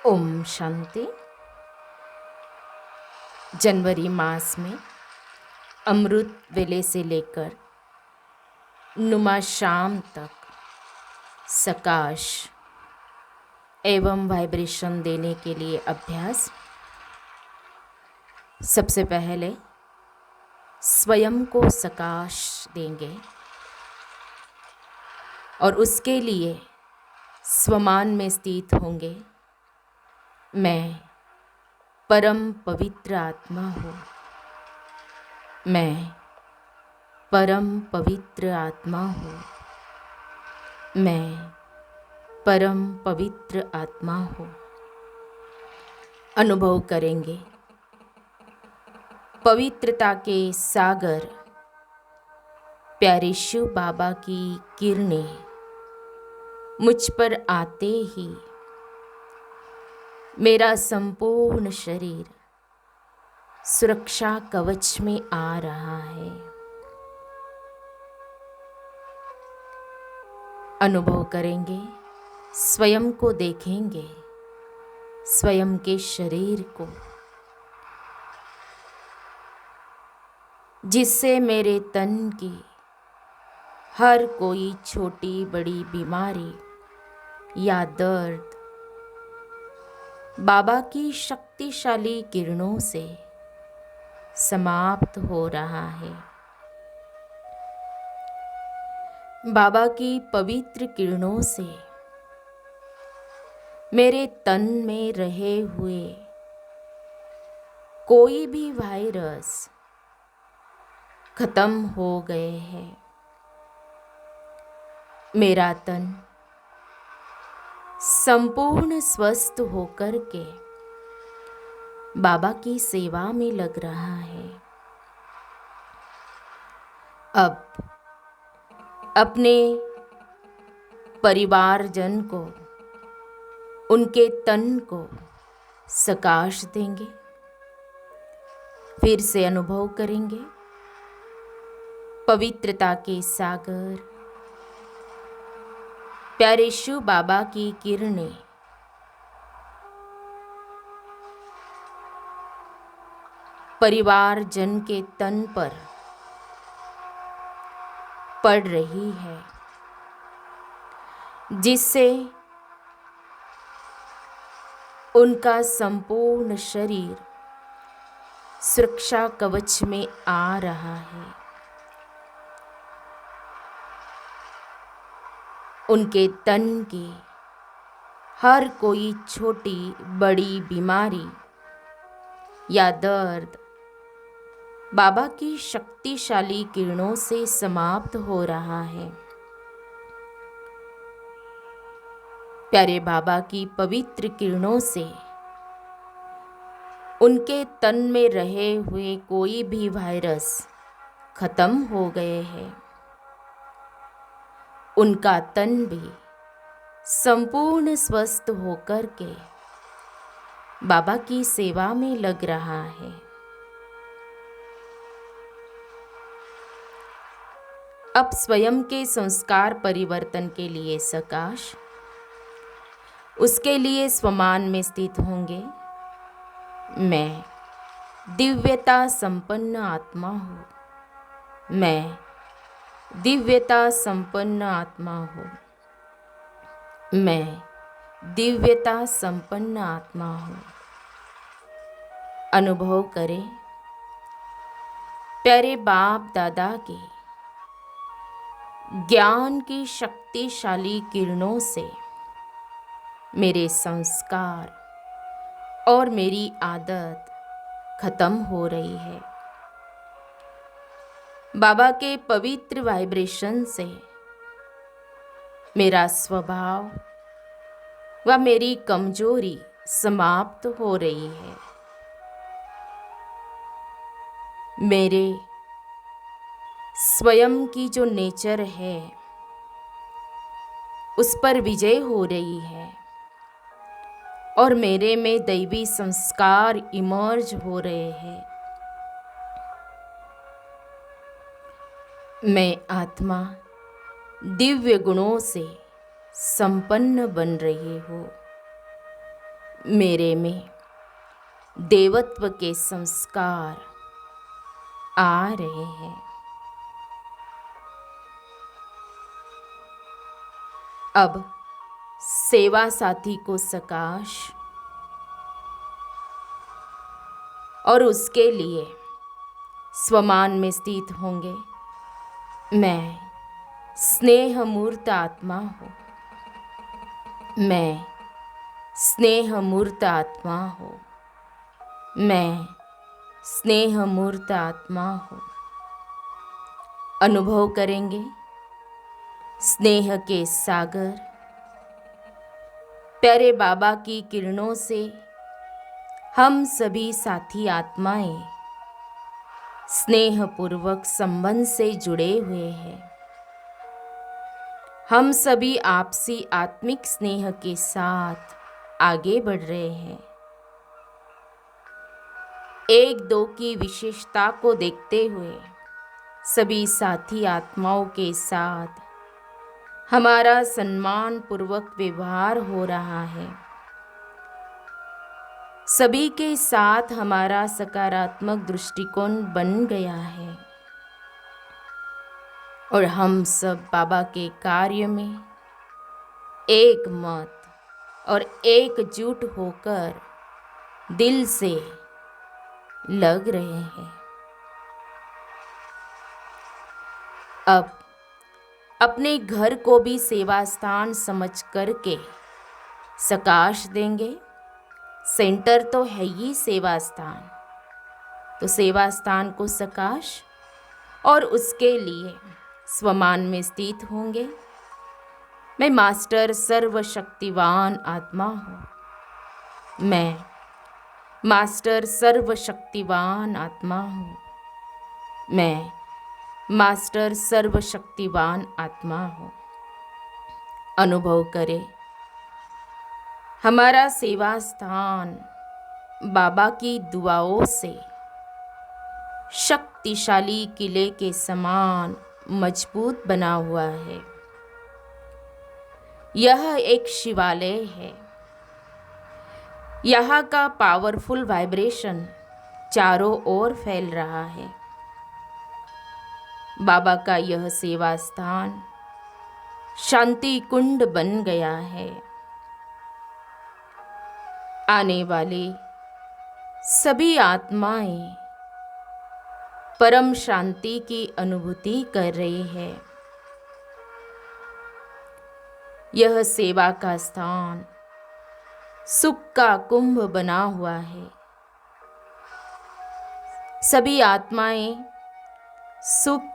ओम शांति। जनवरी मास में अमृत वेले से लेकर नुमा शाम तक सकाश एवं वाइब्रेशन देने के लिए अभ्यास। सबसे पहले स्वयं को सकाश देंगे और उसके लिए स्वमान में स्थित होंगे। मैं परम पवित्र आत्मा हूँ। मैं परम पवित्र आत्मा हूँ। मैं परम पवित्र आत्मा हूँ। अनुभव करेंगे पवित्रता के सागर प्यारे शिव बाबा की किरणें मुझ पर आते ही मेरा संपूर्ण शरीर सुरक्षा कवच में आ रहा है। अनुभव करेंगे, स्वयं को देखेंगे, स्वयं के शरीर को, जिससे मेरे तन की हर कोई छोटी बड़ी बीमारी या दर्द बाबा की शक्तिशाली किरणों से समाप्त हो रहा है। बाबा की पवित्र किरणों से मेरे तन में रहे हुए कोई भी वायरस खत्म हो गए हैं। मेरा तन संपूर्ण स्वस्थ होकर के बाबा की सेवा में लग रहा है। अब अपने परिवारजन को, उनके तन को सकाश देंगे। फिर से अनुभव करेंगे पवित्रता के सागर प्यारे शिव बाबा की किरणें परिवारजन के तन पर पड़ रही है, जिससे उनका संपूर्ण शरीर सुरक्षा कवच में आ रहा है। उनके तन की हर कोई छोटी बड़ी बीमारी या दर्द बाबा की शक्तिशाली किरणों से समाप्त हो रहा है। प्यारे बाबा की पवित्र किरणों से उनके तन में रहे हुए कोई भी वायरस खत्म हो गए हैं। उनका तन भी संपूर्ण स्वस्थ होकर के बाबा की सेवा में लग रहा है। अब स्वयं के संस्कार परिवर्तन के लिए सकाश, उसके लिए स्वमान में स्थित होंगे। मैं दिव्यता संपन्न आत्मा हूँ। मैं दिव्यता संपन्न आत्मा हूँ। मैं दिव्यता संपन्न आत्मा हूँ। अनुभव करें प्यारे बाप दादा के ज्ञान की शक्तिशाली किरणों से मेरे संस्कार और मेरी आदत खत्म हो रही है। बाबा के पवित्र वाइब्रेशन से मेरा स्वभाव व मेरी कमजोरी समाप्त हो रही है। मेरे स्वयं की जो नेचर है उस पर विजय हो रही है और मेरे में दैवी संस्कार इमर्ज हो रहे हैं। मैं आत्मा दिव्य गुणों से संपन्न बन रही हूँ। मेरे में देवत्व के संस्कार आ रहे हैं। अब सेवा साथी को सकाश और उसके लिए स्वमान में स्थित होंगे। मैं स्नेह मूर्त आत्मा हूँ। मैं स्नेह मूर्त आत्मा हूँ। मैं स्नेह मूर्त आत्मा हूँ। अनुभव करेंगे स्नेह के सागर। प्यारे बाबा की किरणों से हम सभी साथी आत्माएं स्नेह पूर्वक संबंध से जुड़े हुए हैं। हम सभी आपसी आत्मिक स्नेह के साथ आगे बढ़ रहे हैं। एक दो की विशेषता को देखते हुए सभी साथी आत्माओं के साथ हमारा सम्मान पूर्वक व्यवहार हो रहा है। सभी के साथ हमारा सकारात्मक दृष्टिकोण बन गया है और हम सब बाबा के कार्य में एक मत और एकजुट होकर दिल से लग रहे हैं। अब अपने घर को भी सेवा स्थान समझ करके सकाश देंगे। सेंटर तो है ही सेवा स्थान, तो सेवा स्थान को सकाश और उसके लिए स्वमान में स्थित होंगे। मैं मास्टर सर्वशक्तिवान आत्मा हूँ। मैं मास्टर सर्वशक्तिवान आत्मा हूँ। मैं मास्टर सर्वशक्तिवान आत्मा हूँ। अनुभव करें हमारा सेवा स्थान बाबा की दुआओं से शक्तिशाली किले के समान मजबूत बना हुआ है। यह एक शिवालय है। यहाँ का पावरफुल वाइब्रेशन चारों ओर फैल रहा है। बाबा का यह सेवा स्थान शांति कुंड बन गया है। आने वाले सभी आत्माएं परम शांति की अनुभूति कर रही है। यह सेवा का स्थान सुख का कुंभ बना हुआ है। सभी आत्माएं सुख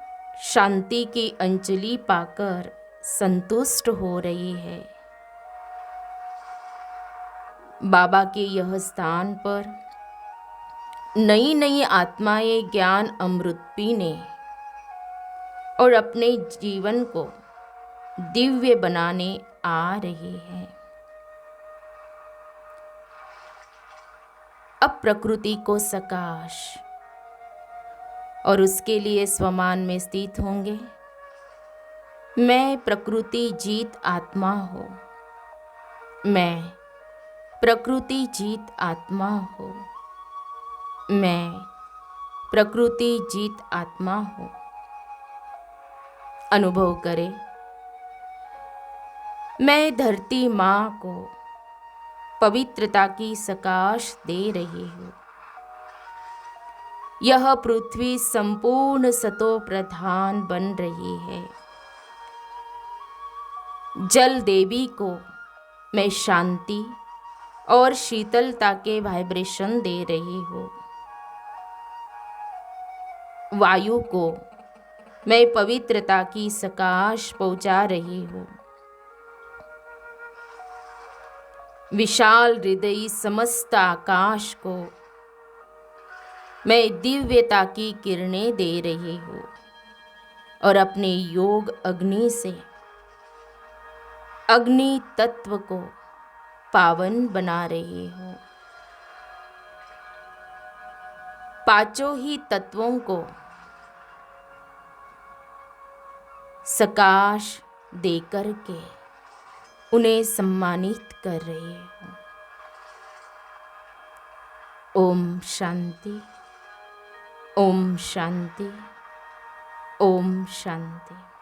शांति की अंजलि पाकर संतुष्ट हो रही है। बाबा के यह स्थान पर नई नई आत्माएं ज्ञान अमृत पीने और अपने जीवन को दिव्य बनाने आ रही है। अब प्रकृति को सकाश और उसके लिए स्वमान में स्थित होंगे। मैं प्रकृति जीत आत्मा हूँ। मैं प्रकृति जीत आत्मा हूँ। मैं प्रकृति जीत आत्मा हूँ। अनुभव करें मैं धरती माँ को पवित्रता की सकाश दे रही हूँ। यह पृथ्वी संपूर्ण सतो प्रधान बन रही है। जल देवी को मैं शांति और शीतलता के वाइब्रेशन दे रही हूँ। वायु को मैं पवित्रता की सकाश पहुँचा रही हूँ। विशाल हृदय समस्त आकाश को मैं दिव्यता की किरणें दे रही हूँ और अपने योग अग्नि से अग्नि तत्व को पावन बना रही हूँ। पांचों ही तत्वों को सकाश देकर के उन्हें सम्मानित कर रही हूँ। ओम शांति, ओम शांति, ओम शांति।